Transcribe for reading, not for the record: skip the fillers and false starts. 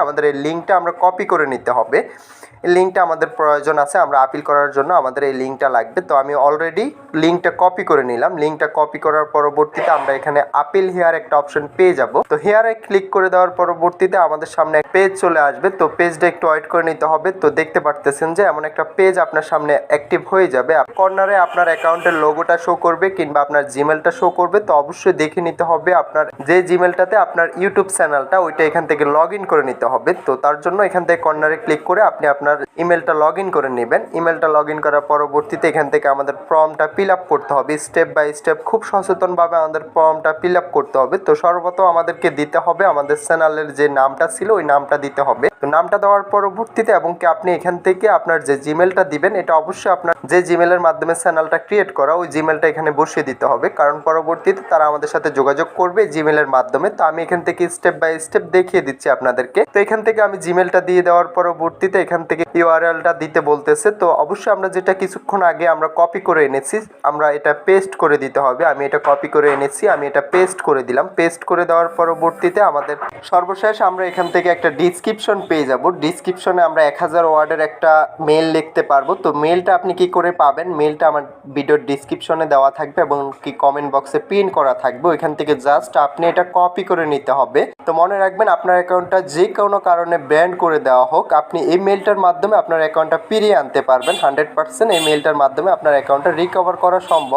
আমাদের এই লিঙ্কটা আমরা কপি করে নিতে হবে। এই লিঙ্কটা আমাদের প্রয়োজন আছে, আমরা আপিল করার জন্য আমাদের এই লিঙ্কটা লাগবে। তো আমি অলরেডি লিঙ্কটা কপি করে নিলাম। লিঙ্কটা কপি করার পরবর্তীতে আমরা এখানে আপিল হেয়ার একটা অপশন পেয়ে যাব। তো হেয়ারে ক্লিক করে দেওয়ার পরবর্তীতে আমাদের সামনে পেজ চলে আসবে। তো পেজটা একটু ওয়েট করে নিতে হবে। তো দেখতে পারতেছেন যে এমন একটা পেজ আপনার সামনে অ্যাক্টিভ হয়ে যাবে। কর্নারে আপনার অ্যাকাউন্টের লোগোটা শো করবে কিংবা আপনার জিমেলটা শো করবে। তো অবশ্যই দেখে নিতে হবে আপনার যে জিমেলটাতে আপনার ইউটিউব চ্যানেলটা, ওইটা এখান থেকে লগ ইন করে নিতে হবে। তো তার জন্য এখান থেকে কর্নারে ক্লিক করে আপনি আপনার ইমেলটা লগ ইন করে নেবেন। ইমেলটা লগ ইন করার পরবর্তীতে এখান থেকে আমাদের ফর্মটা ফিল আপ করতে হবে। স্টেপ বাই স্টেপ খুব সচেতনভাবে আমাদের ফর্মটা ফিল আপ করতে হবে। তো সর্বপ্রথম আমাদেরকে দিতে হবে আমাদের চ্যানেলের যে নামটা ছিল ওই নামটা দিতে হবে। তো নামটা দেওয়ার পরবর্তীতে এবং কি আপনি এখান থেকে আপনার যে জিমেলটা দিবেন এটা অবশ্যই আপনার যে জিমেলের মাধ্যমে চ্যানেলটা ক্রিয়েট করা ওই জিমেলটা এখানে বসিয়ে দিতে হবে, কারণ পরবর্তীতে তারা আমাদের সাথে যোগাযোগ করবে জিমেলের মাধ্যমে। তো আমি এখান থেকে স্টেপ বাই স্টেপ দেখিয়ে দিচ্ছি আপনাদেরকে। তো এখান থেকে আমি জিমেলটা দিয়ে দেওয়ার পরবর্তীতে এখান থেকে ইউআরএলটা দিতে বলতেছে। তো অবশ্যই আমরা যেটা কিছুক্ষণ আগে আমরা কপি করে এনেছি আমরা এটা পেস্ট করে দিতে হবে। আমি এটা কপি করে এনেছি, আমি এটা পেস্ট করে দিলাম। পেস্ট করে দেওয়ার পরবর্তীতে আমাদের সর্বশেষ আমরা এখান থেকে একটা ডিসক্রিপশন পেয়ে যাব। ডিসক্রিপশনে আমরা 1000 ওয়ার্ডের একটা মেল লিখতে পারবো। তো মেলটা আপনি কি করে পাবেন? মেলটা আমার ভিডিওর ডিসক্রিপশনে দেওয়া থাকবে এবং কি কমেন্ট বক্সে পিন করা থাকবে। ওইখান থেকে জাস্ট আপনি এটা কপি করে নিতে হবে। তো মনে রাখবেন আপনার অ্যাকাউন্টটা যে কোনো কারণে ব্যান করে দেওয়া হোক, আপনি এই মেলটার মাধ্যমে আপনার অ্যাকাউন্টটা ফিরিয়ে আনতে পারবেন 100%। এই মেলটার মাধ্যমে আপনার অ্যাকাউন্টটা রিকভার করা সম্ভব।